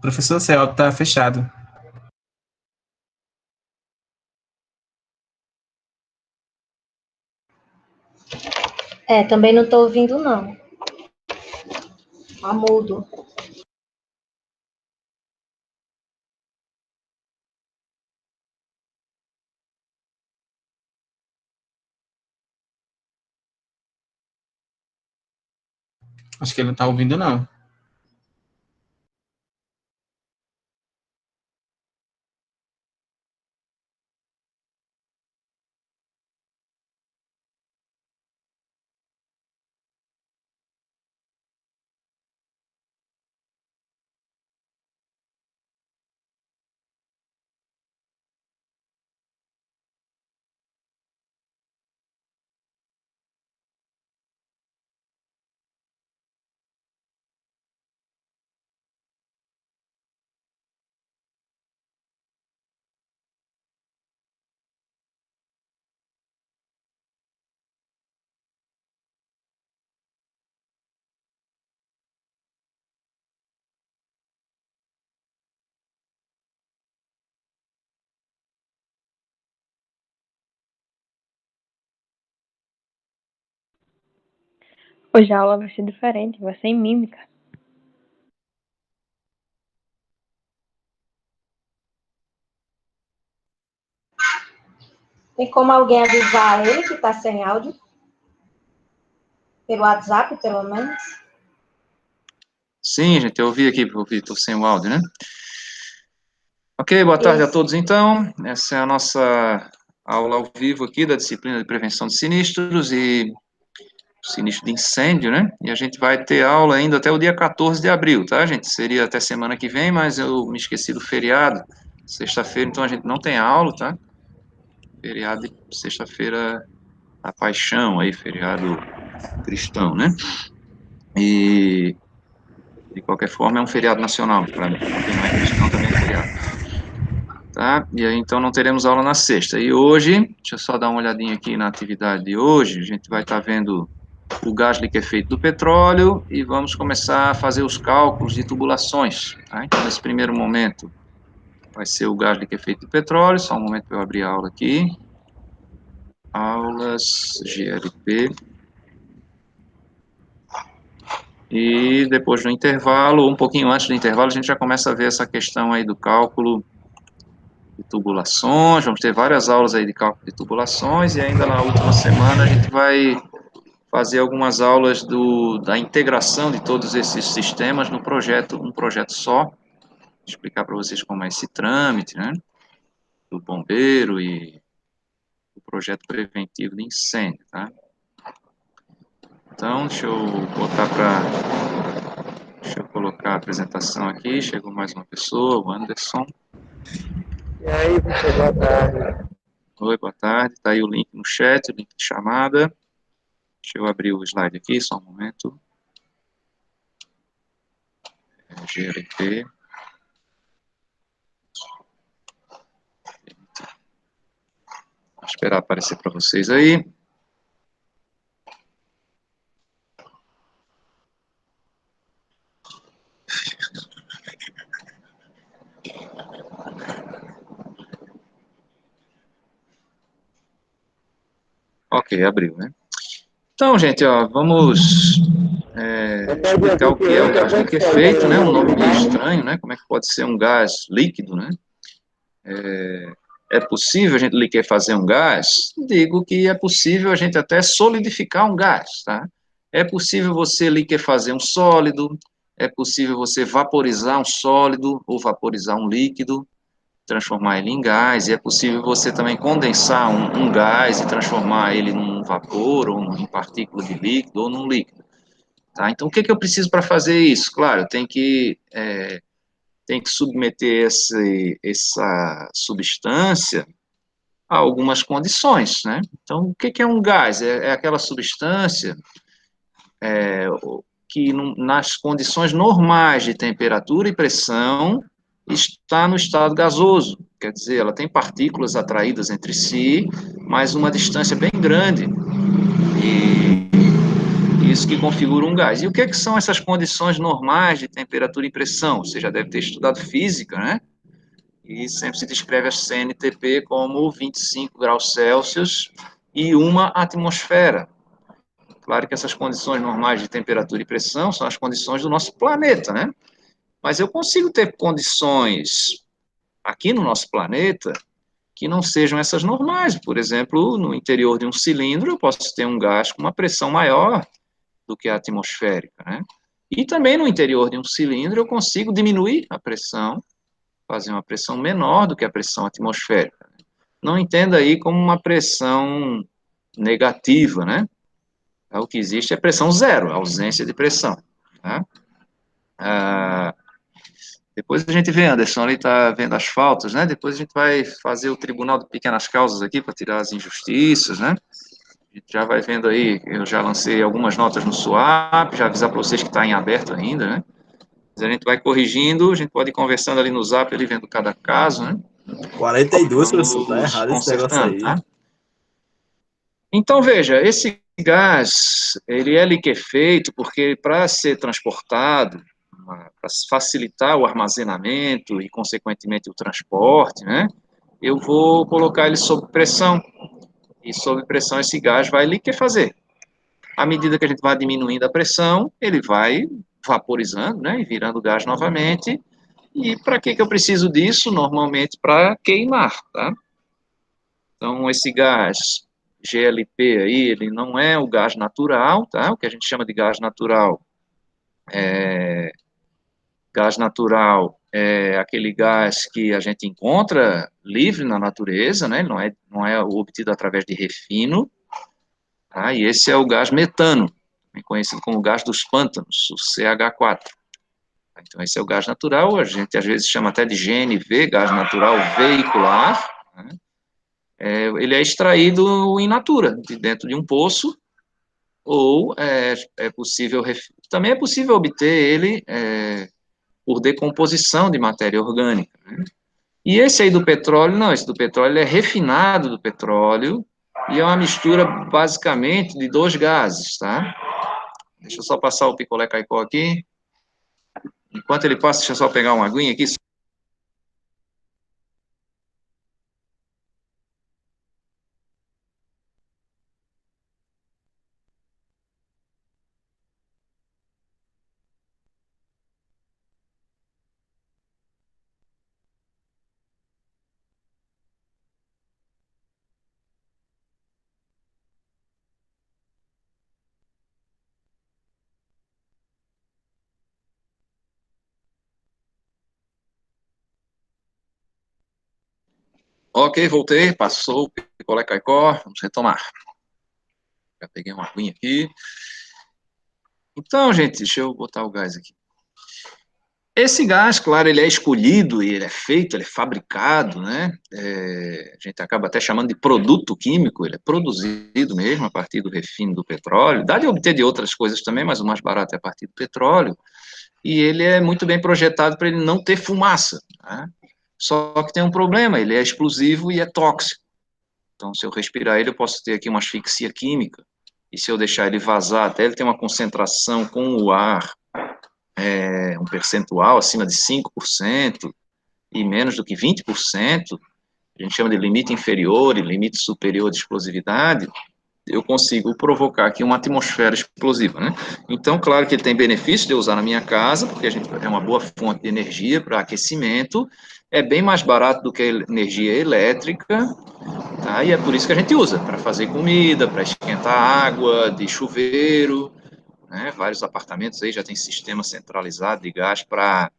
Professor, seu áudio tá fechado. Também não estou ouvindo, não. Tá mudo. Acho que ele não tá ouvindo, não. Hoje a aula vai ser diferente, vai ser em mímica. Tem como alguém avisar ele que está sem áudio? Pelo WhatsApp, pelo menos? Sim, gente, eu ouvi aqui, estou sem o áudio, né? Ok, boa tarde a todos, então. Essa é a nossa aula ao vivo aqui da disciplina de prevenção de sinistros e sinistro de incêndio, né? E a gente vai ter aula ainda até o dia 14 de abril, tá, gente? Seria até semana que vem, mas eu me esqueci do feriado, sexta-feira, então a gente não tem aula, tá? Feriado de sexta-feira, a paixão aí, feriado cristão, né? E, de qualquer forma, é um feriado nacional, para quem não é cristão também é feriado. Tá? E aí, então, não teremos aula na sexta. E hoje, deixa eu só dar uma olhadinha aqui na atividade de hoje, a gente vai estar vendo o gás liquefeito do petróleo e vamos começar a fazer os cálculos de tubulações. Tá? Então, nesse primeiro momento, vai ser o gás liquefeito do petróleo, só um momento para eu abrir a aula aqui. Aulas, GLP. E depois do intervalo, um pouquinho antes do intervalo, a gente já começa a ver essa questão aí do cálculo de tubulações, vamos ter várias aulas aí de cálculo de tubulações, e ainda na última semana a gente vai fazer algumas aulas da integração de todos esses sistemas no projeto, um projeto só, explicar para vocês como é esse trâmite, né, do bombeiro e o projeto preventivo de incêndio, tá? Então, deixa eu colocar a apresentação aqui, chegou mais uma pessoa, o Anderson. E aí, professor, boa tarde. Oi, boa tarde, tá aí o link no chat, o link de chamada. Deixa eu abrir o slide aqui, só um momento. GLP. Vou esperar aparecer para vocês aí. Ok, abriu, né? Então, gente, ó, vamos explicar o que é o gás liquefeito, né? Um nome meio estranho, né? Como é que pode ser um gás líquido, né? É possível a gente liquefazer um gás? Digo que é possível a gente até solidificar um gás, tá? É possível você liquefazer um sólido, é possível você vaporizar um sólido ou vaporizar um líquido, transformar ele em gás, e é possível você também condensar um gás e transformar ele num vapor, ou em partícula de líquido, ou num líquido. Tá? Então, o que eu preciso para fazer isso? Claro, tem que submeter essa substância a algumas condições, né? Então, o que é um gás? É aquela substância que, nas condições normais de temperatura e pressão, está no estado gasoso, quer dizer, ela tem partículas atraídas entre si, mas uma distância bem grande, e isso que configura um gás. E o que são essas condições normais de temperatura e pressão? Você já deve ter estudado física, né? E sempre se descreve a CNTP como 25 graus Celsius e uma atmosfera. Claro que essas condições normais de temperatura e pressão são as condições do nosso planeta, né? Mas eu consigo ter condições aqui no nosso planeta que não sejam essas normais. Por exemplo, no interior de um cilindro, eu posso ter um gás com uma pressão maior do que a atmosférica, né? E também no interior de um cilindro, eu consigo diminuir a pressão, fazer uma pressão menor do que a pressão atmosférica. Não entenda aí como uma pressão negativa, né? O que existe é pressão zero, ausência de pressão, tá? Depois a gente vê, Anderson, ali está vendo as faltas, né? Depois a gente vai fazer o tribunal de pequenas causas aqui para tirar as injustiças, né? A gente já vai vendo aí, eu já lancei algumas notas no SWAP, já avisar para vocês que está em aberto ainda, né? Mas a gente vai corrigindo, a gente pode ir conversando ali no Zap, ali vendo cada caso, né? 42, professor, tá Vamos errado esse negócio consertando, aí. tá? Então, veja, esse gás, ele é liquefeito porque para ser transportado, para facilitar o armazenamento e, consequentemente, o transporte, né, eu vou colocar ele sob pressão, e sob pressão esse gás vai liquefazer. À medida que a gente vai diminuindo a pressão, ele vai vaporizando, né, e virando gás novamente. E para que eu preciso disso? Normalmente para queimar, tá? Então, esse gás GLP aí, ele não é o gás natural, tá? O que a gente chama de gás natural é aquele gás que a gente encontra livre na natureza, né? Não é obtido através de refino, tá? E esse é o gás metano, também conhecido como gás dos pântanos, o CH4. Então, esse é o gás natural, a gente às vezes chama até de GNV, gás natural veicular, né? Ele é extraído in natura, de dentro de um poço, ou também é possível obter ele por decomposição de matéria orgânica, né? E esse aí do petróleo, não, esse do petróleo é refinado do petróleo, e é uma mistura, basicamente, de dois gases, tá? Deixa eu só passar o picolé caicó aqui. Enquanto ele passa, deixa eu só pegar uma aguinha aqui. Ok, voltei, passou o picolé caicó, vamos retomar. Já peguei uma aguinha aqui. Então, gente, deixa eu botar o gás aqui. Esse gás, claro, ele é escolhido, ele é feito, ele é fabricado, né? A gente acaba até chamando de produto químico, ele é produzido mesmo a partir do refino do petróleo. Dá de obter de outras coisas também, mas o mais barato é a partir do petróleo. E ele é muito bem projetado para ele não ter fumaça, né? Só que tem um problema, ele é explosivo e é tóxico. Então, se eu respirar ele, eu posso ter aqui uma asfixia química. E se eu deixar ele vazar até ele ter uma concentração com o ar, um percentual acima de 5% e menos do que 20%, a gente chama de limite inferior e limite superior de explosividade, eu consigo provocar aqui uma atmosfera explosiva, né? Então, claro que ele tem benefício de eu usar na minha casa, porque é uma boa fonte de energia para aquecimento, é bem mais barato do que a energia elétrica, tá? E é por isso que a gente usa, para fazer comida, para esquentar água de chuveiro, né? Vários apartamentos aí já tem sistema centralizado de gás para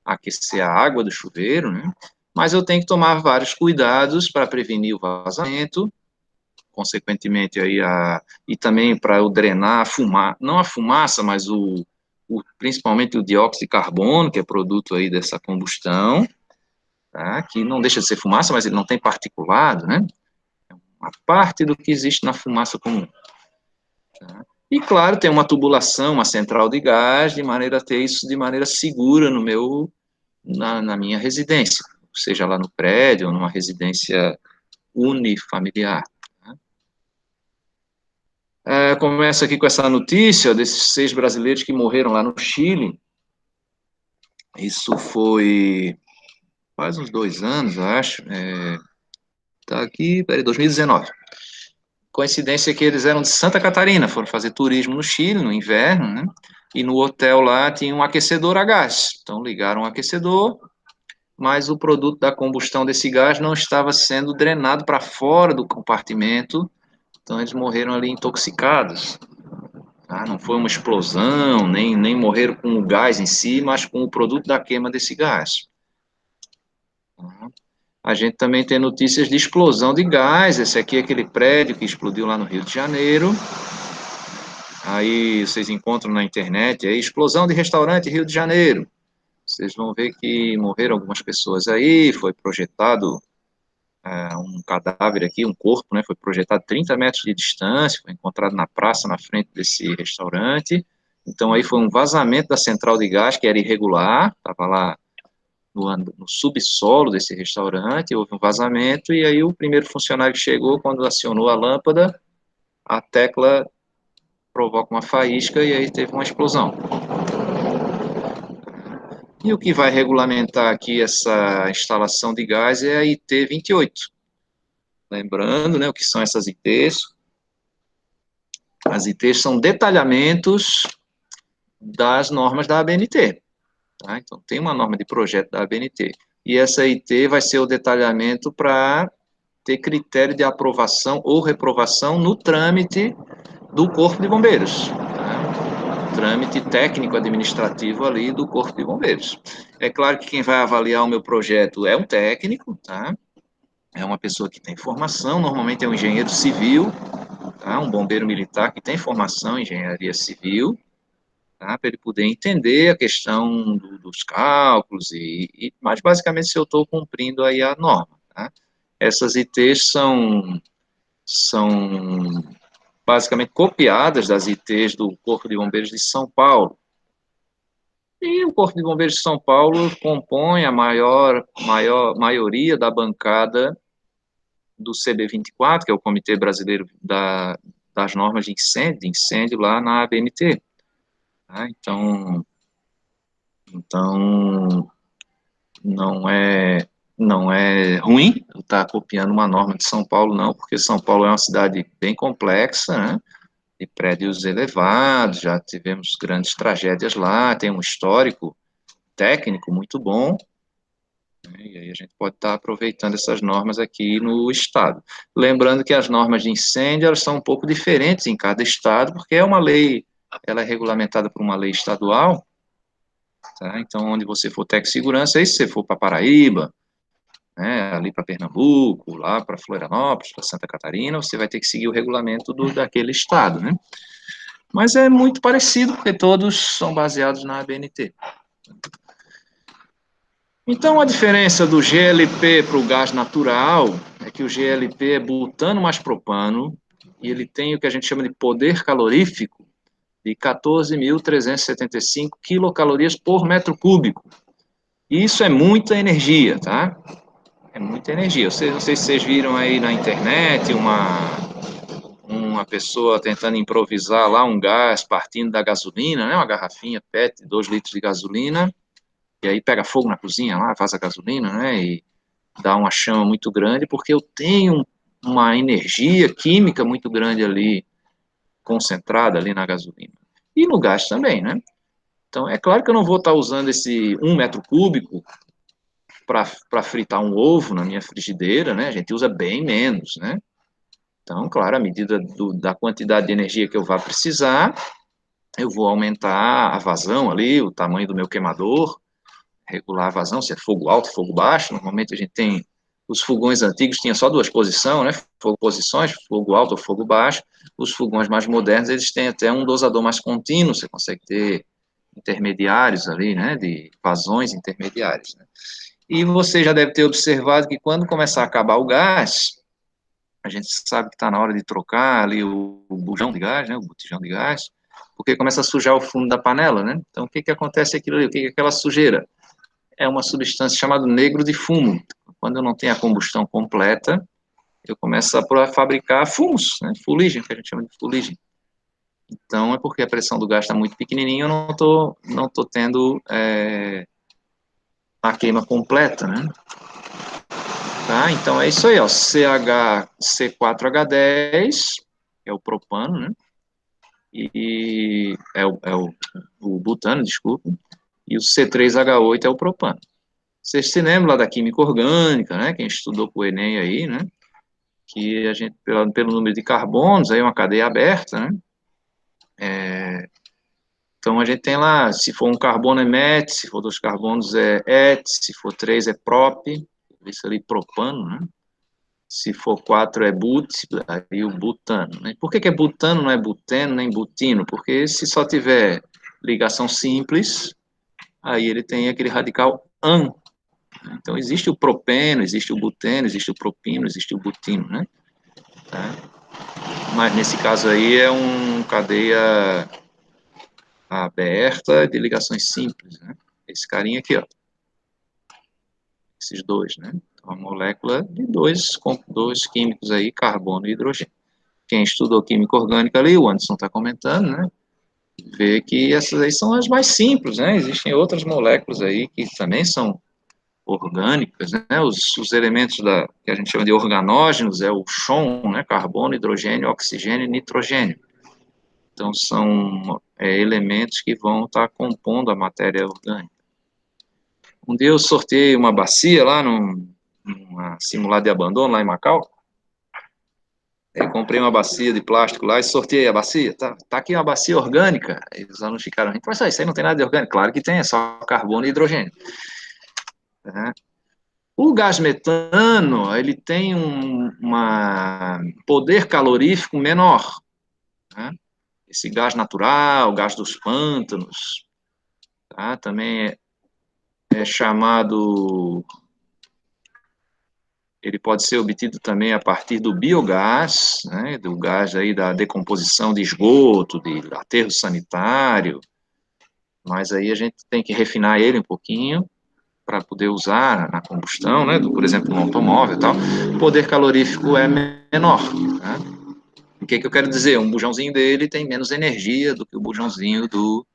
aquecer a água do chuveiro, né? Mas eu tenho que tomar vários cuidados para prevenir o vazamento, consequentemente aí e também para eu drenar não a fumaça, mas principalmente o dióxido de carbono, que é produto aí dessa combustão, tá? Que não deixa de ser fumaça, mas ele não tem particulado, né? É uma parte do que existe na fumaça comum, tá? E, claro, tem uma tubulação, uma central de gás, de maneira a ter isso de maneira segura na minha residência, seja lá no prédio ou numa residência unifamiliar. Começa aqui com essa notícia desses 6 brasileiros que morreram lá no Chile. Isso foi faz uns 2 anos, acho. Tá aqui, peraí, 2019. Coincidência que eles eram de Santa Catarina, foram fazer turismo no Chile, no inverno, né? E no hotel lá tinha um aquecedor a gás. Então ligaram o aquecedor, mas o produto da combustão desse gás não estava sendo drenado para fora do compartimento, então eles morreram ali intoxicados. Tá? Não foi uma explosão, nem morreram com o gás em si, mas com o produto da queima desse gás. Tá? A gente também tem notícias de explosão de gás. Esse aqui é aquele prédio que explodiu lá no Rio de Janeiro. Aí vocês encontram na internet, aí, explosão de restaurante Rio de Janeiro. Vocês vão ver que morreram algumas pessoas aí, foi projetado um cadáver aqui, um corpo, né, foi projetado a 30 metros de distância, foi encontrado na praça, na frente desse restaurante. Então aí foi um vazamento da central de gás, que era irregular, estava lá no subsolo desse restaurante, houve um vazamento, e aí o primeiro funcionário que chegou, quando acionou a lâmpada, a tecla provoca uma faísca e aí teve uma explosão. E o que vai regulamentar aqui essa instalação de gás é a IT 28. Lembrando, né, o que são essas ITs? As ITs são detalhamentos das normas da ABNT. Tá? Então, tem uma norma de projeto da ABNT. E essa IT vai ser o detalhamento para ter critério de aprovação ou reprovação no trâmite do Corpo de Bombeiros. Tá? Trâmite técnico-administrativo ali do Corpo de Bombeiros. É claro que quem vai avaliar o meu projeto é um técnico, tá? É uma pessoa que tem formação, normalmente é um engenheiro civil, tá? Um bombeiro militar que tem formação em engenharia civil, tá? Para ele poder entender a questão dos cálculos, mas basicamente se eu estou cumprindo aí a norma. Tá? Essas ITs são basicamente copiadas das ITs do Corpo de Bombeiros de São Paulo. E o Corpo de Bombeiros de São Paulo compõe a maioria da bancada do CB24, que é o Comitê Brasileiro das Normas de Incêndio lá na ABNT. Tá? Então não é ruim estar copiando uma norma de São Paulo, não, porque São Paulo é uma cidade bem complexa, né, de prédios elevados, já tivemos grandes tragédias lá, tem um histórico técnico muito bom, né, e aí a gente pode estar aproveitando essas normas aqui no estado. Lembrando que as normas de incêndio, elas são um pouco diferentes em cada estado, porque é uma lei, ela é regulamentada por uma lei estadual. Tá? Então, onde você for Tec-Segurança, aí se você for para Paraíba, né, ali para Pernambuco, lá para Florianópolis, para Santa Catarina, você vai ter que seguir o regulamento daquele estado, né? Mas é muito parecido, porque todos são baseados na ABNT. Então, a diferença do GLP para o gás natural é que o GLP é butano mais propano, e ele tem o que a gente chama de poder calorífico, de 14.375 quilocalorias por metro cúbico. Isso é muita energia, tá? É muita energia. Não sei se vocês viram aí na internet uma pessoa tentando improvisar lá um gás partindo da gasolina, né? Uma garrafinha PET, 2 litros de gasolina, e aí pega fogo na cozinha lá, vaza gasolina, né? E dá uma chama muito grande, porque eu tenho uma energia química muito grande ali, concentrada ali na gasolina. E no gás também, né? Então, é claro que eu não vou estar usando esse 1 metro cúbico para fritar um ovo na minha frigideira, né? A gente usa bem menos, né? Então, claro, à medida da quantidade de energia que eu vá precisar, eu vou aumentar a vazão ali, o tamanho do meu queimador, regular a vazão, se é fogo alto, fogo baixo. Normalmente a gente tem, os fogões antigos tinham só 2 posições, né? Posições, fogo alto ou fogo baixo. Os fogões mais modernos, eles têm até um dosador mais contínuo, você consegue ter intermediários ali, né? De vazões intermediárias, né? E você já deve ter observado que quando começar a acabar o gás, a gente sabe que está na hora de trocar ali o bujão de gás, né, o botijão de gás, porque começa a sujar o fundo da panela, né? Então, o que acontece aquilo ali? O que é aquela sujeira? É uma substância chamada negro de fumo. Quando eu não tenho a combustão completa, eu começo a fabricar fumos, né, fuligem, que a gente chama de fuligem. Então, é porque a pressão do gás está muito pequenininha, eu não tô tendo a queima completa, né? Tá? Então, é isso aí, ó, CH-C4H10, que é o propano, né? E o butano, desculpa, e o C3H8 é o propano. Vocês se lembram lá da química orgânica, né? Quem estudou com o Enem aí, né? Que a gente, pelo número de carbonos, aí é uma cadeia aberta, né? Então, a gente tem lá, se for um carbono é MET, se for dois carbonos é ET, se for três é prop, isso ali propano, né? Se for 4 é but, aí o butano. Né? Por que é butano, não é buteno, nem butino? Porque se só tiver ligação simples, aí ele tem aquele radical an. Então, existe o propeno, existe o buteno, existe o propino, existe o butino, né? Tá? Mas, nesse caso aí, é uma cadeia aberta de ligações simples, né? Esse carinha aqui, ó. Esses dois, né? Então, a molécula de dois químicos aí, carbono e hidrogênio. Quem estudou química orgânica ali, o Anderson está comentando, né? Vê que essas aí são as mais simples, né? Existem outras moléculas aí que também são orgânicas, né? Os elementos que a gente chama de organógenos é o chon, né? Carbono, hidrogênio, oxigênio e nitrogênio. Então, são elementos que vão estar compondo a matéria orgânica. Um dia eu sorteei uma bacia lá numa simulada de abandono lá em Macau. Eu comprei uma bacia de plástico lá e sorteei a bacia. Tá aqui uma bacia orgânica. E os alunos ficaram, mas isso aí não tem nada de orgânico. Claro que tem, é só carbono e hidrogênio. O gás metano, ele tem um poder calorífico menor. Né? Esse gás natural, gás dos pântanos, tá? Também é chamado... Ele pode ser obtido também a partir do biogás, né, do gás aí da decomposição de esgoto, de aterro sanitário, mas aí a gente tem que refinar ele um pouquinho para poder usar na combustão, né, por exemplo, no automóvel e tal. O poder calorífico é menor, né? O que eu quero dizer? Um bujãozinho dele tem menos energia do que o bujãozinho do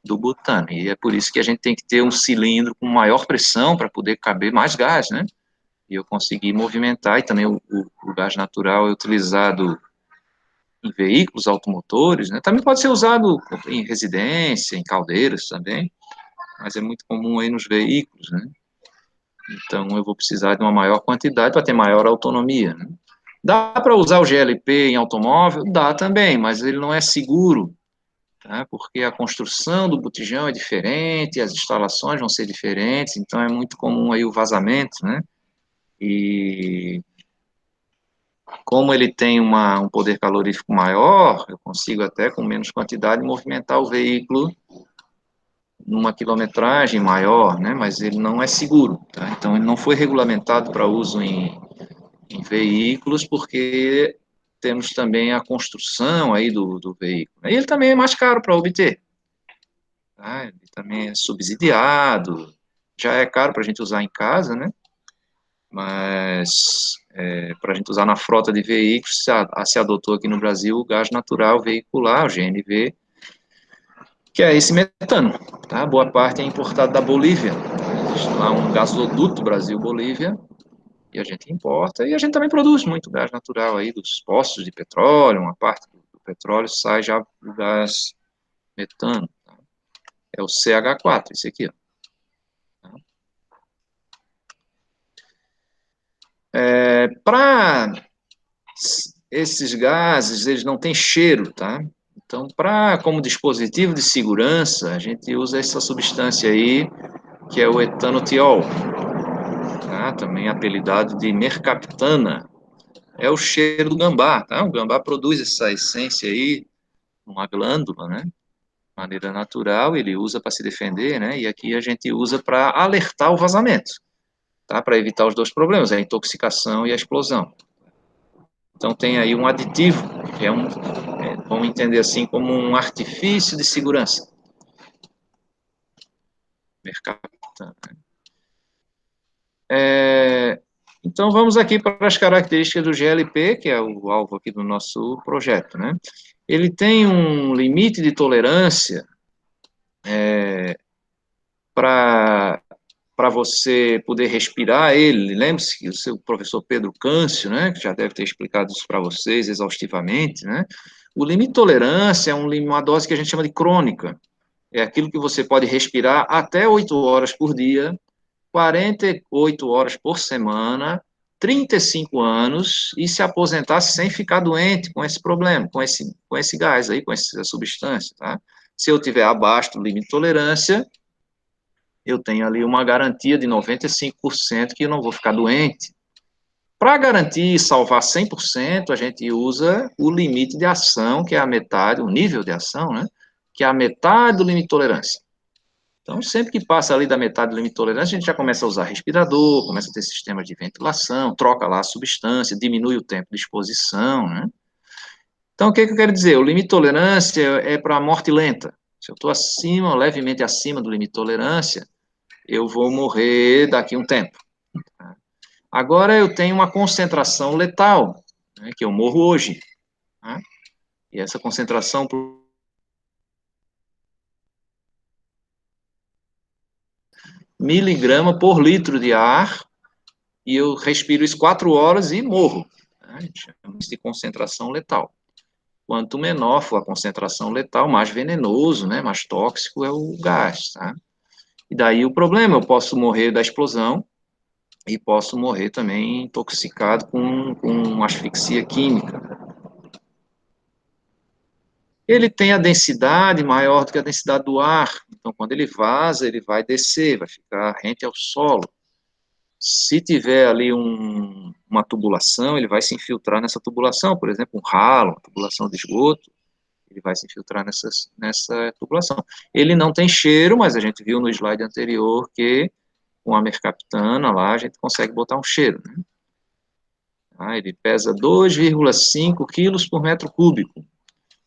butano, e é por isso que a gente tem que ter um cilindro com maior pressão para poder caber mais gás, né? E eu consegui movimentar, e também o gás natural é utilizado em veículos automotores, né? Também pode ser usado em residência, em caldeiras também, mas é muito comum aí nos veículos, né? Então, eu vou precisar de uma maior quantidade para ter maior autonomia, né? Dá para usar o GLP em automóvel? Dá também, mas ele não é seguro, tá? Porque a construção do botijão é diferente, as instalações vão ser diferentes, então é muito comum aí o vazamento, né? E como ele tem um poder calorífico maior, eu consigo até com menos quantidade movimentar o veículo numa quilometragem maior, né? Mas ele não é seguro, tá? Então ele não foi regulamentado para uso em veículos, porque temos também a construção aí do veículo. E ele também é mais caro para obter, tá? Ele também é subsidiado, já é caro para a gente usar em casa, né? Mas para a gente usar na frota de veículos, se adotou aqui no Brasil o gás natural veicular, o GNV, que é esse metano, tá? Boa parte é importado da Bolívia. Existe lá um gasoduto Brasil-Bolívia, e a gente importa, e a gente também produz muito gás natural aí dos poços de petróleo, uma parte do petróleo sai já o gás metano, tá? É o CH4, esse aqui, ó. Para esses gases, eles não têm cheiro, tá? Então, como dispositivo de segurança, a gente usa essa substância aí, que é o etanodiol, tá? Também apelidado de mercaptana. É o cheiro do gambá, tá? O gambá produz essa essência aí, numa glândula, né? De maneira natural, ele usa para se defender, né? E aqui a gente usa para alertar o vazamento, tá? Para evitar os dois problemas, a intoxicação e a explosão. Então, tem aí um aditivo, que é vamos entender assim, como um artifício de segurança. Mercaptana. Então, vamos aqui para as características do GLP, que é o alvo aqui do nosso projeto, né? ele tem um limite de tolerância para você poder respirar ele. Lembre-se que o seu professor Pedro Câncio, né, que já deve ter explicado isso para vocês exaustivamente, né, o limite de tolerância é uma dose que a gente chama de crônica. É aquilo que você pode respirar até 8 horas por dia, 48 horas por semana, 35 anos, e se aposentar sem ficar doente com esse problema, com esse gás aí, com essa substância, tá? Se eu tiver abaixo do limite de tolerância, eu tenho ali uma garantia de 95% que eu não vou ficar doente. Para garantir e salvar 100%, a gente usa o limite de ação, que é a metade, o nível de ação, né? Que é a metade do limite de tolerância. Então, sempre que passa ali da metade do limite de tolerância, a gente já começa a usar respirador, começa a ter sistemas de ventilação, troca lá a substância, diminui o tempo de exposição, né? Então, o que eu quero dizer? O limite de tolerância é para a morte lenta. Se eu estou acima, levemente acima do limite de tolerância, eu vou morrer daqui a um tempo. Tá? Agora, eu tenho uma concentração letal, né, que eu morro hoje. Tá? E essa concentração miligrama por litro de ar, e eu respiro isso 4 horas e morro. Né? A gente chama isso de concentração letal. Quanto menor for a concentração letal, mais venenoso, né, mais tóxico é o gás. Tá? E daí o problema, eu posso morrer da explosão e posso morrer também intoxicado com asfixia química. Ele tem a densidade maior do que a densidade do ar, então quando ele vaza, ele vai descer, vai ficar rente ao solo. Se tiver ali uma tubulação, ele vai se infiltrar nessa tubulação, por exemplo, um ralo, uma tubulação de esgoto, ele vai se infiltrar nessa tubulação. Ele não tem cheiro, mas a gente viu no slide anterior que com a mercaptana lá a gente consegue botar um cheiro. Né? Ele pesa 2,5 quilos por metro cúbico.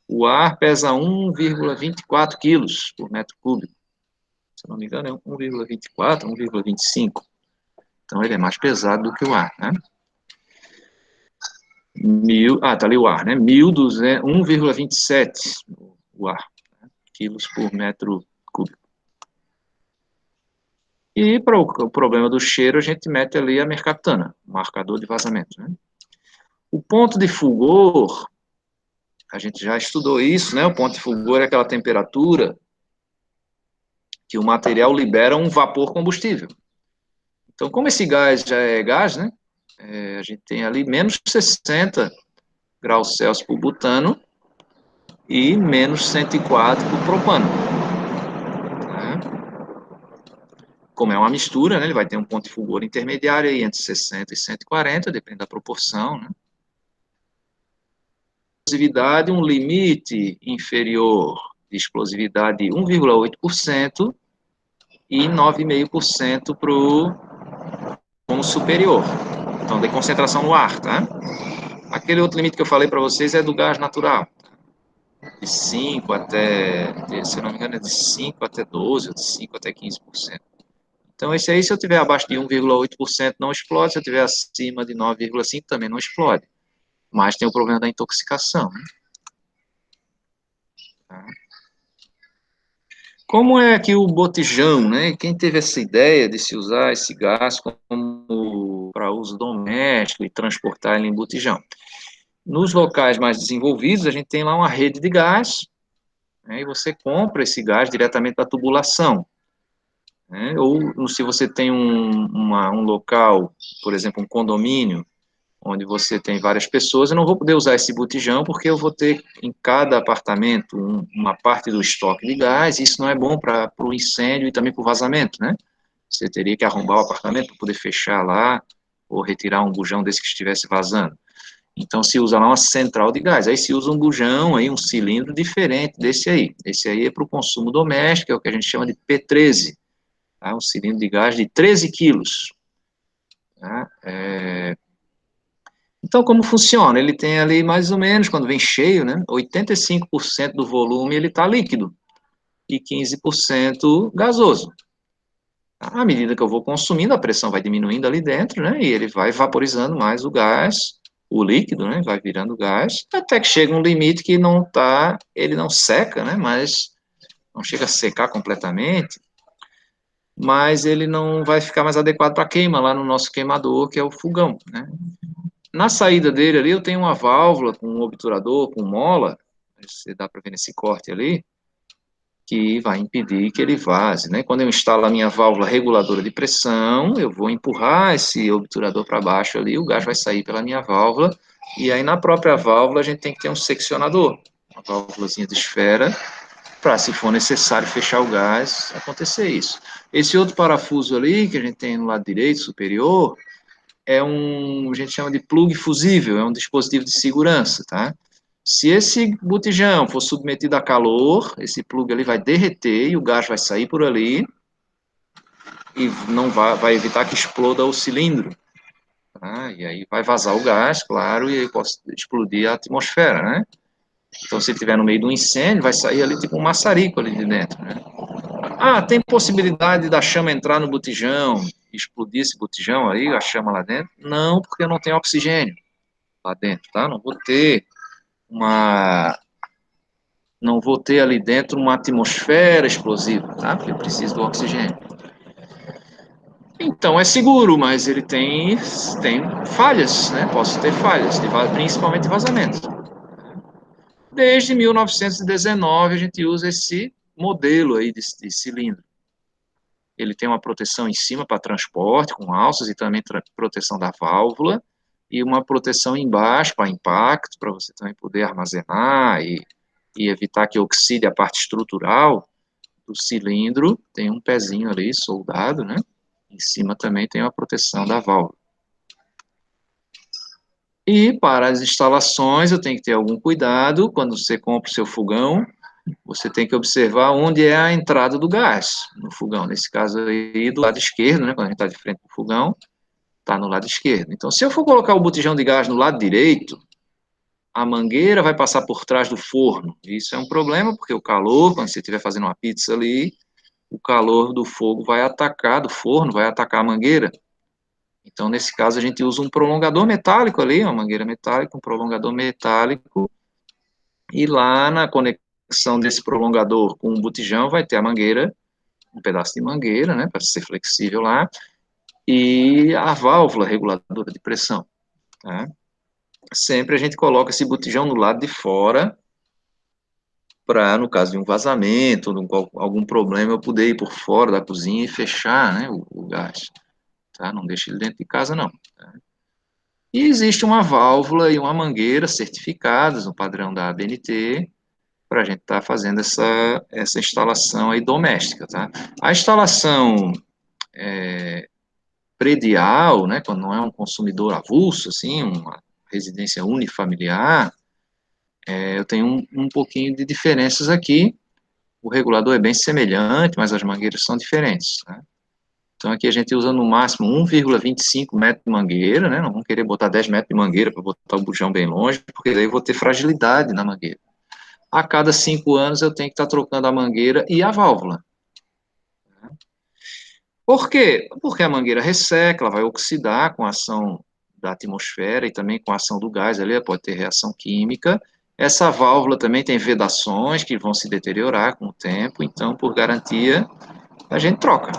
O ar pesa 1,24 quilos por metro cúbico. Se não me engano, é 1,24, 1,25. Então, ele é mais pesado do que o ar, né? Tá ali o ar, né? 1,27 o ar, né? Quilos por metro cúbico. E para o problema do cheiro, a gente mete ali a mercaptana, o marcador de vazamento, né? O ponto de fulgor, a gente já estudou isso, né? O ponto de fulgor é aquela temperatura que o material libera um vapor combustível. Então, como esse gás já é gás, né? A gente tem ali menos 60 graus Celsius por butano e menos 104 por propano. Como é uma mistura, né? Ele vai ter um ponto de fulgor intermediário aí entre 60 e 140, depende da proporção, né? Explosividade, um limite inferior de explosividade de 1,8% e 9,5% como superior. Então, de concentração no ar, tá? Aquele outro limite que eu falei para vocês é do gás natural. De 5 até, se eu não me engano, é de 5 até 12, ou de 5 até 15%. Então, esse aí, se eu tiver abaixo de 1,8%, não explode. Se eu tiver acima de 9,5%, também não explode. Mas tem o problema da intoxicação, né? Tá? Como é aqui o botijão, né? Quem teve essa ideia de se usar esse gás como para uso doméstico e transportar ele em botijão? Nos locais mais desenvolvidos, a gente tem lá uma rede de gás, né, e você compra esse gás diretamente da tubulação. Né, ou se você tem um local, por exemplo, um condomínio, onde você tem várias pessoas, eu não vou poder usar esse botijão, porque eu vou ter em cada apartamento uma parte do estoque de gás, e isso não é bom para o incêndio e também para o vazamento, né? Você teria que arrombar o apartamento para poder fechar lá, ou retirar um bujão desse que estivesse vazando. Então, se usa lá uma central de gás. Aí se usa um bujão, aí, um cilindro diferente desse aí. Esse aí é para o consumo doméstico, é o que a gente chama de P13. Tá? Um cilindro de gás de 13 quilos. Tá? Então, como funciona? Ele tem ali mais ou menos, quando vem cheio, né, 85% do volume ele está líquido e 15% gasoso. À medida que eu vou consumindo, a pressão vai diminuindo ali dentro, né, e ele vai vaporizando mais o gás o líquido, né, vai virando gás, até que chega um limite que ele não seca, né, mas não chega a secar completamente, mas ele não vai ficar mais adequado para queima lá no nosso queimador, que é o fogão, né. Na saída dele ali, eu tenho uma válvula com um obturador, com mola, você dá para ver nesse corte ali, que vai impedir que ele vaze, né? Quando eu instalo a minha válvula reguladora de pressão, eu vou empurrar esse obturador para baixo ali, o gás vai sair pela minha válvula, e aí na própria válvula a gente tem que ter um seccionador, uma válvulazinha de esfera, para, se for necessário fechar o gás, acontecer isso. Esse outro parafuso ali, que a gente tem no lado direito, superior, a gente chama de plug fusível, é um dispositivo de segurança, tá? Se esse botijão for submetido a calor, esse plug ali vai derreter e o gás vai sair por ali e não vai evitar que exploda o cilindro, tá? E aí vai vazar o gás, claro, e aí pode explodir a atmosfera, né? Então, se estiver no meio de um incêndio, vai sair ali tipo um maçarico ali de dentro, né? Ah, tem possibilidade da chama entrar no botijão, explodir esse botijão aí, a chama lá dentro? Não, porque não tem oxigênio lá dentro, tá? Uma, não vou ter ali dentro uma atmosfera explosiva, tá? Porque eu preciso do oxigênio. Então, é seguro, mas ele tem falhas, né? Posso ter falhas, principalmente vazamento. Desde 1919, a gente usa esse modelo aí de cilindro. Ele tem uma proteção em cima para transporte, com alças, e também proteção da válvula, e uma proteção embaixo para impacto, para você também poder armazenar e evitar que oxide a parte estrutural do cilindro. Tem um pezinho ali soldado, né? Em cima também tem a proteção da válvula. E para as instalações, eu tenho que ter algum cuidado. Quando você compra o seu fogão, você tem que observar onde é a entrada do gás no fogão. Nesse caso aí, do lado esquerdo, né? Quando a gente está de frente do fogão, está no lado esquerdo. Então, se eu for colocar o botijão de gás no lado direito, a mangueira vai passar por trás do forno. Isso é um problema, porque o calor, quando você estiver fazendo uma pizza ali, o calor do fogo vai atacar, do forno, vai atacar a mangueira. Então, nesse caso, a gente usa um prolongador metálico ali, uma mangueira metálica, um prolongador metálico, e lá na conexão desse prolongador com o botijão vai ter a mangueira, um pedaço de mangueira, né, para ser flexível lá, e a válvula reguladora de pressão, tá? Sempre a gente coloca esse botijão no lado de fora, para, no caso de um vazamento, algum problema, eu poder ir por fora da cozinha e fechar, né, o gás, tá? Não deixe ele dentro de casa, não, tá? E existe uma válvula e uma mangueira certificadas no padrão da ABNT, para a gente estar fazendo essa instalação aí doméstica, tá? A instalação predial, né, quando não é um consumidor avulso, assim, uma residência unifamiliar, eu tenho um pouquinho de diferenças aqui. O regulador é bem semelhante, mas as mangueiras são diferentes, né? Então, aqui a gente usa no máximo 1,25 metros de mangueira, né? Não vamos querer botar 10 metros de mangueira para botar o bujão bem longe, porque daí eu vou ter fragilidade na mangueira. A cada 5 anos eu tenho que estar trocando a mangueira e a válvula. Por quê? Porque a mangueira resseca, ela vai oxidar com a ação da atmosfera e também com a ação do gás ali, pode ter reação química. Essa válvula também tem vedações que vão se deteriorar com o tempo, então, por garantia, a gente troca.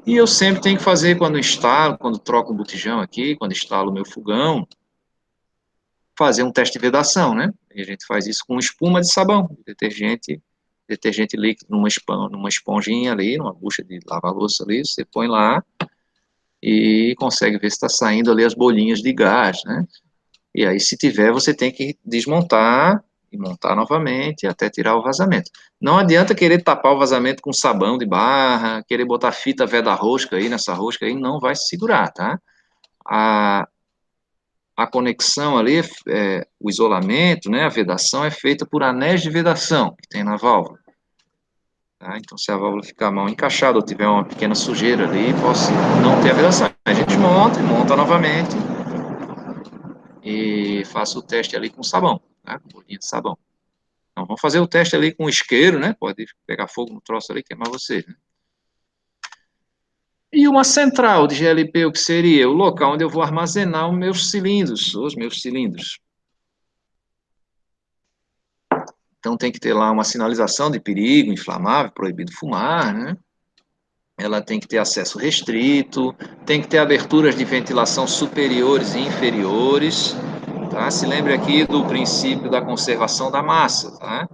E eu sempre tenho que fazer, quando troco o botijão aqui, quando instalo o meu fogão, fazer um teste de vedação, né? E a gente faz isso com espuma de sabão, detergente líquido numa esponjinha ali, numa bucha de lavar louça ali, você põe lá e consegue ver se está saindo ali as bolinhas de gás, né? E aí, se tiver, você tem que desmontar e montar novamente até tirar o vazamento. Não adianta querer tapar o vazamento com sabão de barra, querer botar fita veda-rosca aí, nessa rosca aí, não vai se segurar, tá? A conexão ali, o isolamento, né, a vedação é feita por anéis de vedação que tem na válvula. Tá? Então, se a válvula ficar mal encaixada ou tiver uma pequena sujeira ali, posso não ter a vedação. A gente monta novamente e faço o teste ali com sabão, tá? Com bolinha de sabão. Então, vamos fazer o teste ali com isqueiro, né? Pode pegar fogo no troço ali e queimar você, né? E uma central de GLP, o que seria? O local onde eu vou armazenar os meus cilindros. Então tem que ter lá uma sinalização de perigo, inflamável, proibido fumar, né? Ela tem que ter acesso restrito, tem que ter aberturas de ventilação superiores e inferiores, tá? Se lembre aqui do princípio da conservação da massa, tá?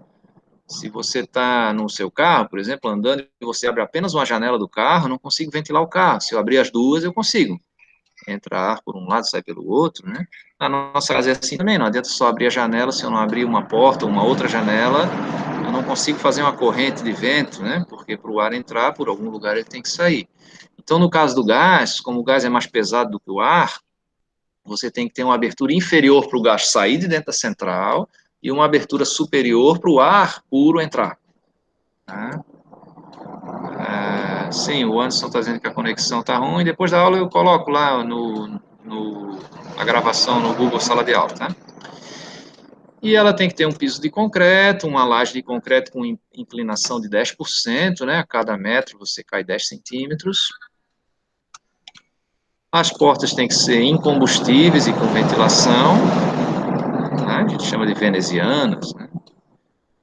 Se você está no seu carro, por exemplo, andando, e você abre apenas uma janela do carro, eu não consigo ventilar o carro. Se eu abrir as duas, eu consigo. Entra ar por um lado, sai pelo outro, né? Na nossa casa é assim também, não adianta só abrir a janela, se eu não abrir uma porta ou uma outra janela, eu não consigo fazer uma corrente de vento, né? Porque para o ar entrar, por algum lugar ele tem que sair. Então, no caso do gás, como o gás é mais pesado do que o ar, você tem que ter uma abertura inferior para o gás sair de dentro da central e uma abertura superior para o ar puro entrar. Tá? Sim, o Anderson está dizendo que a conexão está ruim. Depois da aula eu coloco lá a gravação no Google Sala de Aula, tá? E ela tem que ter um piso de concreto, uma laje de concreto com inclinação de 10%, né? A cada metro você cai 10 centímetros. As portas têm que ser incombustíveis e com ventilação, tá? A gente chama de venezianas, né?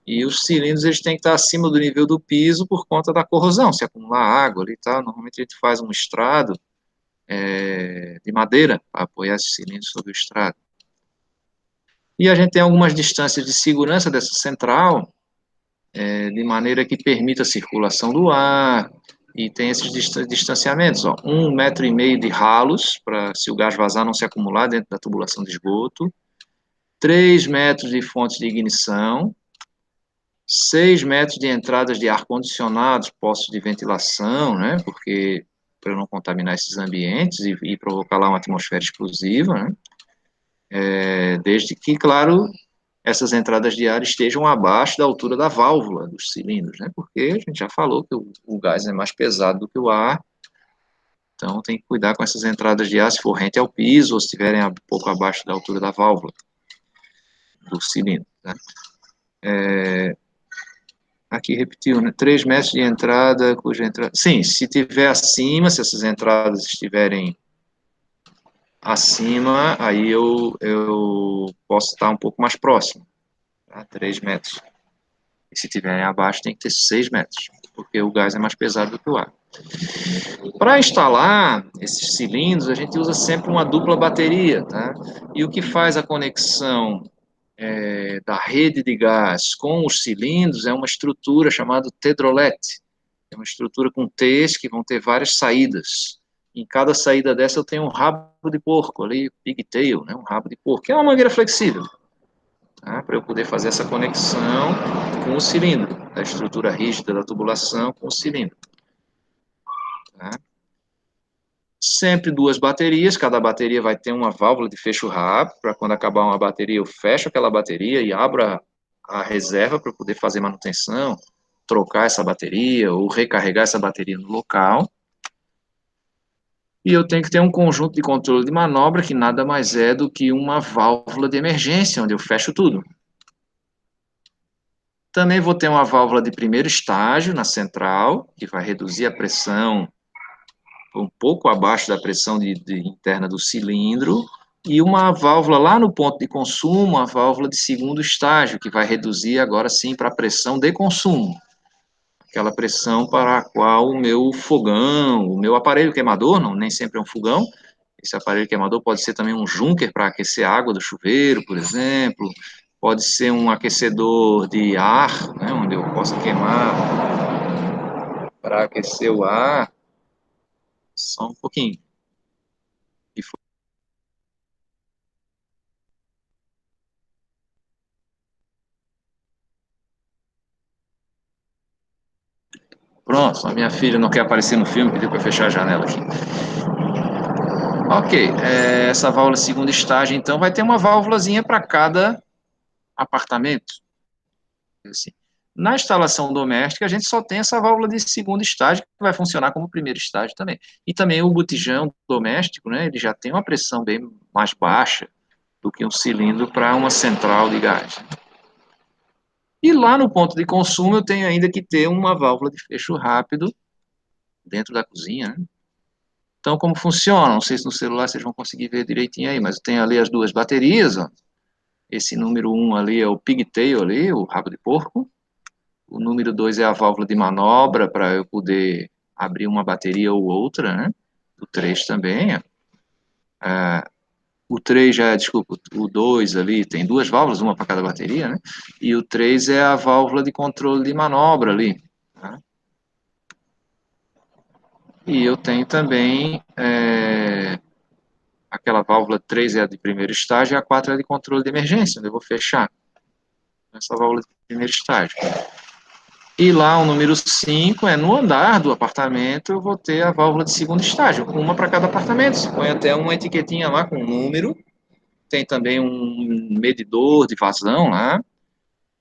E os cilindros eles têm que estar acima do nível do piso por conta da corrosão, se acumular água ali, tá? Normalmente a gente faz um estrado de madeira para apoiar esses cilindros sobre o estrado. E a gente tem algumas distâncias de segurança dessa central, de maneira que permita a circulação do ar, e tem esses distanciamentos, ó, 1,5 metro de ralos, para se o gás vazar não se acumular dentro da tubulação de esgoto, 3 metros de fontes de ignição, 6 metros de entradas de ar-condicionados, postos de ventilação, né, porque para não contaminar esses ambientes e provocar lá uma atmosfera explosiva, né, desde que, claro, essas entradas de ar estejam abaixo da altura da válvula dos cilindros, né, porque a gente já falou que o gás é mais pesado do que o ar, então tem que cuidar com essas entradas de ar, se for rente ao piso ou se estiverem um pouco abaixo da altura da válvula do cilindro, né. Aqui repetiu, né? 3 metros de entrada, cuja entrada... Sim, se tiver acima, se essas entradas estiverem acima, aí eu posso estar um pouco mais próximo, tá? 3 metros. E se tiverem abaixo, tem que ter 6 metros, porque o gás é mais pesado do que o ar. Para instalar esses cilindros, a gente usa sempre uma dupla bateria, tá? E o que faz a conexão da rede de gás com os cilindros é uma estrutura chamada tedrolete. É uma estrutura com T's que vão ter várias saídas. Em cada saída dessa eu tenho um rabo de porco ali, pigtail, né, um rabo de porco, que é uma mangueira flexível, tá, para eu poder fazer essa conexão com o cilindro, da estrutura rígida da tubulação com o cilindro. Tá. Sempre 2 baterias, cada bateria vai ter uma válvula de fecho rápido, para quando acabar uma bateria eu fecho aquela bateria e abro a reserva para poder fazer manutenção, trocar essa bateria ou recarregar essa bateria no local. E eu tenho que ter um conjunto de controle de manobra que nada mais é do que uma válvula de emergência, onde eu fecho tudo. Também vou ter uma válvula de primeiro estágio na central, que vai reduzir a pressão um pouco abaixo da pressão interna do cilindro, e uma válvula lá no ponto de consumo, a válvula de segundo estágio, que vai reduzir agora sim para a pressão de consumo, aquela pressão para a qual o meu fogão, o meu aparelho queimador, não, nem sempre é um fogão, esse aparelho queimador pode ser também um junker para aquecer a água do chuveiro, por exemplo, pode ser um aquecedor de ar, né, onde eu possa queimar para aquecer o ar. Só um pouquinho. Pronto, a minha filha não quer aparecer no filme, pediu para fechar a janela aqui. Ok, essa válvula segundo estágio, então, vai ter uma válvulazinha para cada apartamento. Assim. Na instalação doméstica, a gente só tem essa válvula de segundo estágio, que vai funcionar como primeiro estágio também. E também o botijão doméstico, né, ele já tem uma pressão bem mais baixa do que um cilindro para uma central de gás. E lá no ponto de consumo, eu tenho ainda que ter uma válvula de fecho rápido dentro da cozinha, né, Então, como funciona? Não sei se no celular vocês vão conseguir ver direitinho aí, mas eu tenho ali as duas baterias, ó. Esse número 1 ali é o pigtail ali, o rabo de porco. O número 2 é a válvula de manobra, para eu poder abrir uma bateria ou outra, né? O 3 também, ó. O 3 já, desculpa, o 2 ali tem duas válvulas, uma para cada bateria, né? E o 3 é a válvula de controle de manobra ali, tá? E eu tenho também aquela válvula 3 é a de primeiro estágio e a 4 é a de controle de emergência, onde eu vou fechar essa válvula de primeiro estágio. E lá o número 5 é no andar do apartamento, eu vou ter a válvula de segundo estágio, uma para cada apartamento. Você põe até uma etiquetinha lá com um número, tem também um medidor de vazão lá,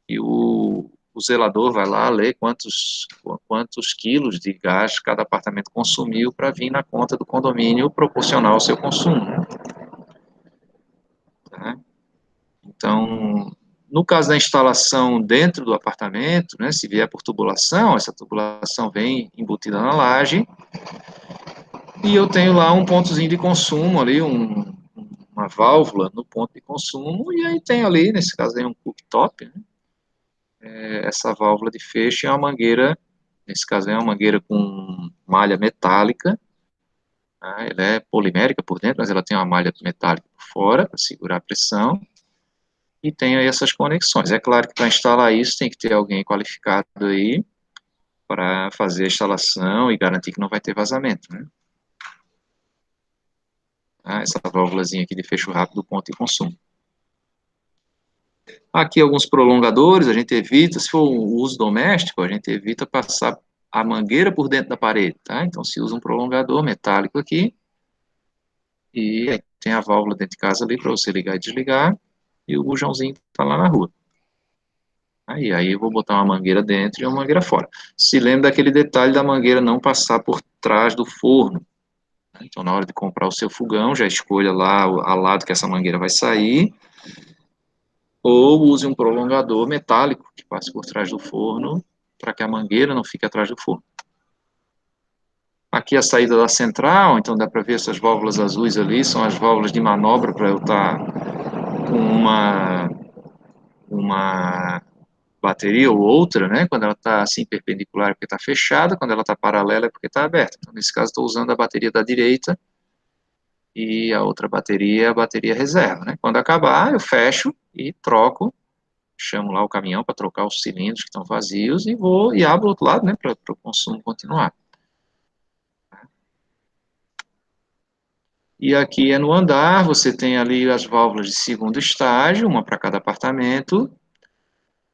e o zelador vai lá ler quantos quilos de gás cada apartamento consumiu para vir na conta do condomínio proporcional ao seu consumo. Tá? Então, no caso da instalação dentro do apartamento, né, se vier por tubulação, essa tubulação vem embutida na laje, e eu tenho lá um pontozinho de consumo ali, uma válvula no ponto de consumo, e aí tem ali, nesse caso aí um cooktop, né, essa válvula de fecho é uma mangueira, nesse caso é uma mangueira com malha metálica, tá? Ela é polimérica por dentro, mas ela tem uma malha metálica por fora, para segurar a pressão, e tem aí essas conexões. É claro que para instalar isso tem que ter alguém qualificado aí para fazer a instalação e garantir que não vai ter vazamento, né? Essa válvulazinha aqui de fecho rápido do ponto de consumo. Aqui alguns prolongadores, a gente evita, se for o uso doméstico, a gente evita passar a mangueira por dentro da parede, tá? Então se usa um prolongador metálico aqui, e aí tem a válvula dentro de casa ali para você ligar e desligar, e o bujãozinho está lá na rua. Aí eu vou botar uma mangueira dentro e uma mangueira fora. Se lembra daquele detalhe da mangueira não passar por trás do forno. Então, na hora de comprar o seu fogão, já escolha lá a lado que essa mangueira vai sair, ou use um prolongador metálico que passe por trás do forno, para que a mangueira não fique atrás do forno. Aqui a saída da central, então dá para ver essas válvulas azuis ali, são as válvulas de manobra para eu estar com uma bateria ou outra, né? Quando ela está assim perpendicular é porque está fechada, quando ela está paralela é porque está aberta. Então, nesse caso, estou usando a bateria da direita e a outra bateria é a bateria reserva, né? Quando acabar, eu fecho e troco, chamo lá o caminhão para trocar os cilindros que estão vazios e vou e abro o outro lado, né? Para o consumo continuar. E aqui é no andar, você tem ali as válvulas de segundo estágio, uma para cada apartamento.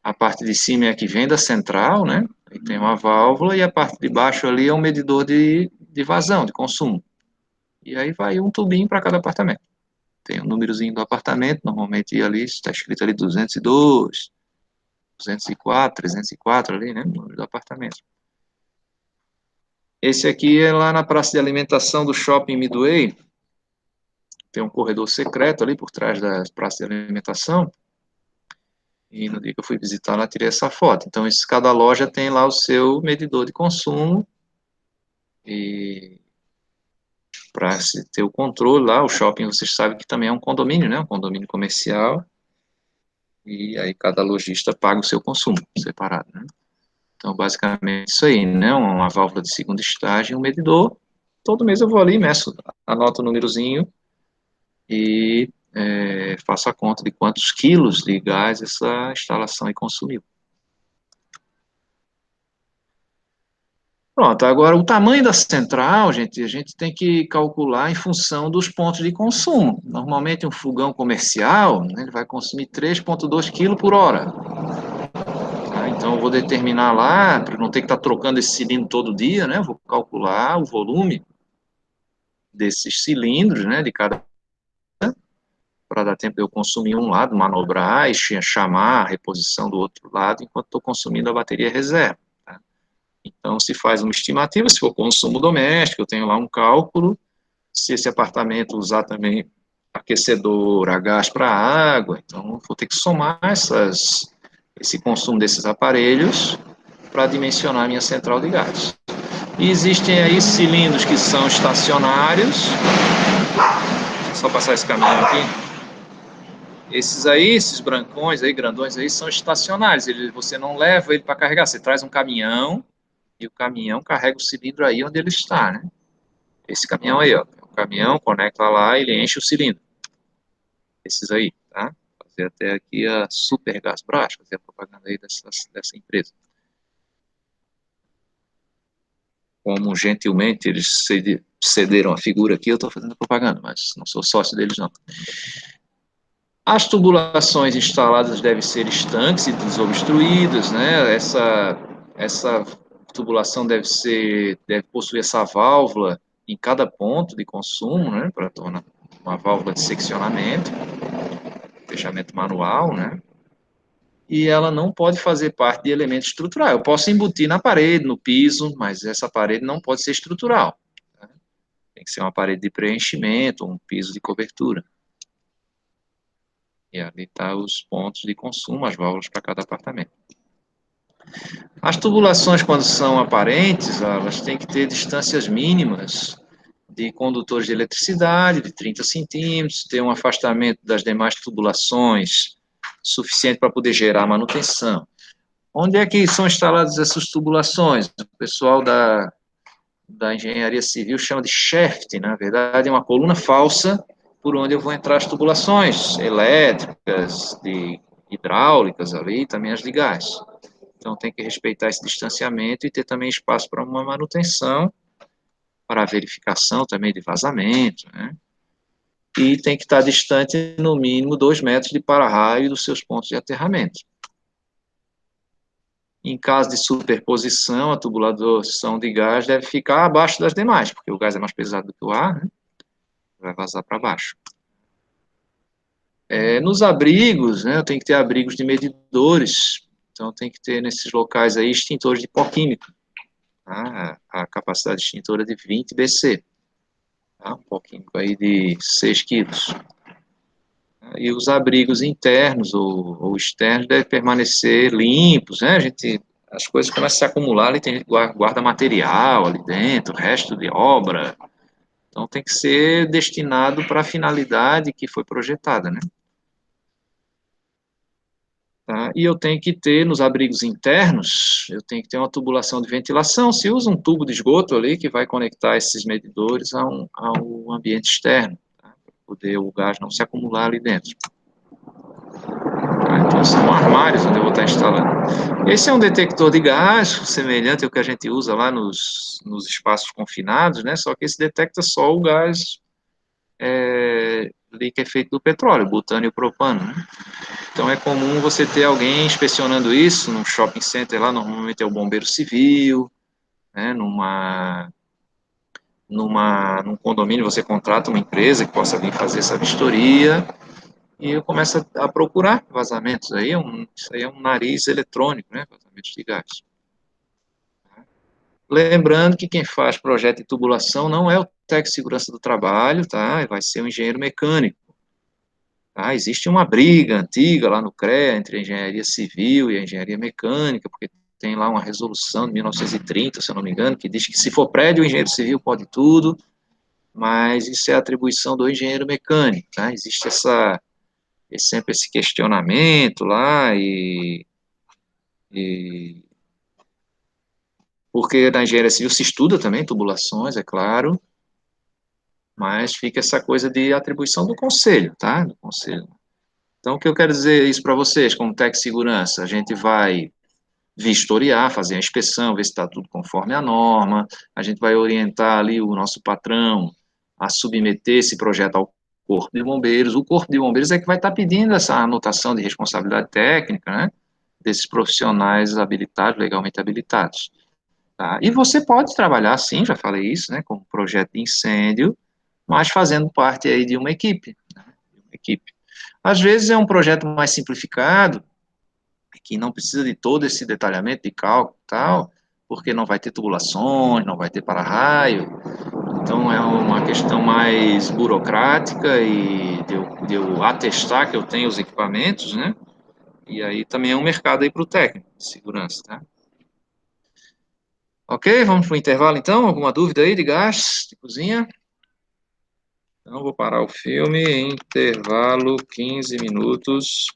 A parte de cima é a que vem da central, né? Aí tem uma válvula, e a parte de baixo ali é um medidor de vazão, de consumo. E aí vai um tubinho para cada apartamento. Tem o númerozinho do apartamento, normalmente ali está escrito ali 202, 204, 304 ali, né? O número do apartamento. Esse aqui é lá na praça de alimentação do Shopping Midway. Tem um corredor secreto ali por trás da praça de alimentação. E no dia que eu fui visitar lá, tirei essa foto. Então, cada loja tem lá o seu medidor de consumo. E para se ter o controle lá, o shopping, vocês sabem que também é um condomínio, né? Um condomínio comercial. E aí cada lojista paga o seu consumo separado, né? Então, basicamente, isso aí, né? Uma válvula de segundo estágio, um medidor. Todo mês eu vou ali, meço, anoto o númerozinho e faço a conta de quantos quilos de gás essa instalação aí consumiu. Pronto, agora o tamanho da central, gente, a gente tem que calcular em função dos pontos de consumo. Normalmente um fogão comercial, né, ele vai consumir 3,2 kg por hora. Tá? Então eu vou determinar lá, para não ter que estar trocando esse cilindro todo dia, né, vou calcular o volume desses cilindros, né, de cada, para dar tempo de eu consumir um lado, manobrar e chamar a reposição do outro lado, enquanto estou consumindo a bateria reserva. Tá? Então, se faz uma estimativa, se for consumo doméstico, eu tenho lá um cálculo, se esse apartamento usar também aquecedor a gás para água, então vou ter que somar esse consumo desses aparelhos para dimensionar a minha central de gás. E existem aí cilindros que são estacionários. Deixa eu só passar esse caminhão aqui. Esses aí, esses brancões aí, grandões aí, são estacionários. Você não leva ele para carregar, você traz um caminhão e o caminhão carrega o cilindro aí onde ele está, né? Esse caminhão aí, ó. O caminhão conecta lá e ele enche o cilindro. Esses aí, tá? Vou fazer até aqui a Supergás Brás, fazer a propaganda aí dessa empresa. Como gentilmente eles cederam a figura aqui, eu estou fazendo a propaganda, mas não sou sócio deles, não. As tubulações instaladas devem ser estanques e desobstruídas, né? Essa tubulação deve possuir essa válvula em cada ponto de consumo, né? Para tornar uma válvula de seccionamento, fechamento manual, né? E ela não pode fazer parte de elemento estrutural. Eu posso embutir na parede, no piso, mas essa parede não pode ser estrutural. Né? Tem que ser uma parede de preenchimento, um piso de cobertura. E ali tá os pontos de consumo, as válvulas para cada apartamento. As tubulações, quando são aparentes, elas têm que ter distâncias mínimas de condutores de eletricidade, de 30 centímetros, ter um afastamento das demais tubulações suficiente para poder gerar manutenção. Onde é que são instaladas essas tubulações? O pessoal da engenharia civil chama de shaft, na verdade é uma coluna falsa por onde eu vou entrar as tubulações elétricas, de hidráulicas ali, e também as de gás. Então tem que respeitar esse distanciamento e ter também espaço para uma manutenção, para a verificação também de vazamento, né? E tem que estar distante, no mínimo, 2 metros de para-raio dos seus pontos de aterramento. Em caso de superposição, a tubulação de gás deve ficar abaixo das demais, porque o gás é mais pesado do que o ar, né? Vai vazar para baixo. Nos abrigos, né, eu tenho que ter abrigos de medidores, então tem que ter nesses locais aí extintores de pó químico. Tá? A capacidade extintora de 20 BC. Tá? Um pó químico aí de 6 quilos. E os abrigos internos ou externos devem permanecer limpos, né? As coisas começam a se acumular, ali tem gente que guarda material ali dentro, resto de obra. Então tem que ser destinado para a finalidade que foi projetada, né? Tá? E eu tenho que ter, nos abrigos internos, eu tenho que ter uma tubulação de ventilação. Se usa um tubo de esgoto ali que vai conectar esses medidores ao ambiente externo, tá? Para poder o gás não se acumular ali dentro. Tá? Então são armários onde eu vou estar instalando. Esse é um detector de gás, semelhante ao que a gente usa lá nos espaços confinados, né? Só que esse detecta só o gás ali que é feito do petróleo, butano e propano, né? Então é comum você ter alguém inspecionando isso num shopping center lá, normalmente é o bombeiro civil, né, num condomínio você contrata uma empresa que possa vir fazer essa vistoria e começa a procurar vazamentos. Isso aí é um nariz eletrônico, né, vazamentos de gás. Lembrando que quem faz projeto de tubulação não é o técnico de segurança do trabalho, tá? Vai ser o engenheiro mecânico. Tá? Existe uma briga antiga lá no CREA entre a engenharia civil e a engenharia mecânica, porque tem lá uma resolução de 1930, se eu não me engano, que diz que se for prédio, o engenheiro civil pode tudo, mas isso é atribuição do engenheiro mecânico, tá? Existe sempre esse questionamento lá, porque na engenharia civil se estuda também tubulações, é claro, mas fica essa coisa de atribuição do conselho, tá? Do conselho. Então, o que eu quero dizer isso para vocês, como técnico de segurança, a gente vai vistoriar, fazer a inspeção, ver se está tudo conforme a norma, a gente vai orientar ali o nosso patrão a submeter esse projeto ao Corpo de Bombeiros. O Corpo de Bombeiros é que vai estar pedindo essa anotação de responsabilidade técnica, né, desses profissionais habilitados, legalmente habilitados. Tá? E você pode trabalhar, sim, já falei isso, né, como projeto de incêndio, mas fazendo parte aí de uma equipe, né, Às vezes é um projeto mais simplificado, que não precisa de todo esse detalhamento de cálculo e tal, porque não vai ter tubulações, não vai ter para-raio, então é uma questão mais burocrática e de eu atestar que eu tenho os equipamentos, né, e aí também é um mercado aí para o técnico de segurança, tá? Ok, vamos para o intervalo então. Alguma dúvida aí de gás de cozinha? Então, vou parar o filme. Intervalo 15 minutos.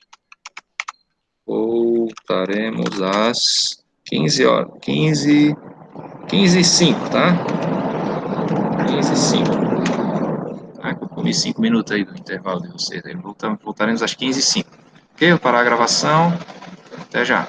Voltaremos às 15 horas. 15h05, tá? 15h05. Ah, eu comi 5 minutos aí do intervalo de vocês. Voltaremos às 15h05. Ok, vou parar a gravação. Até já.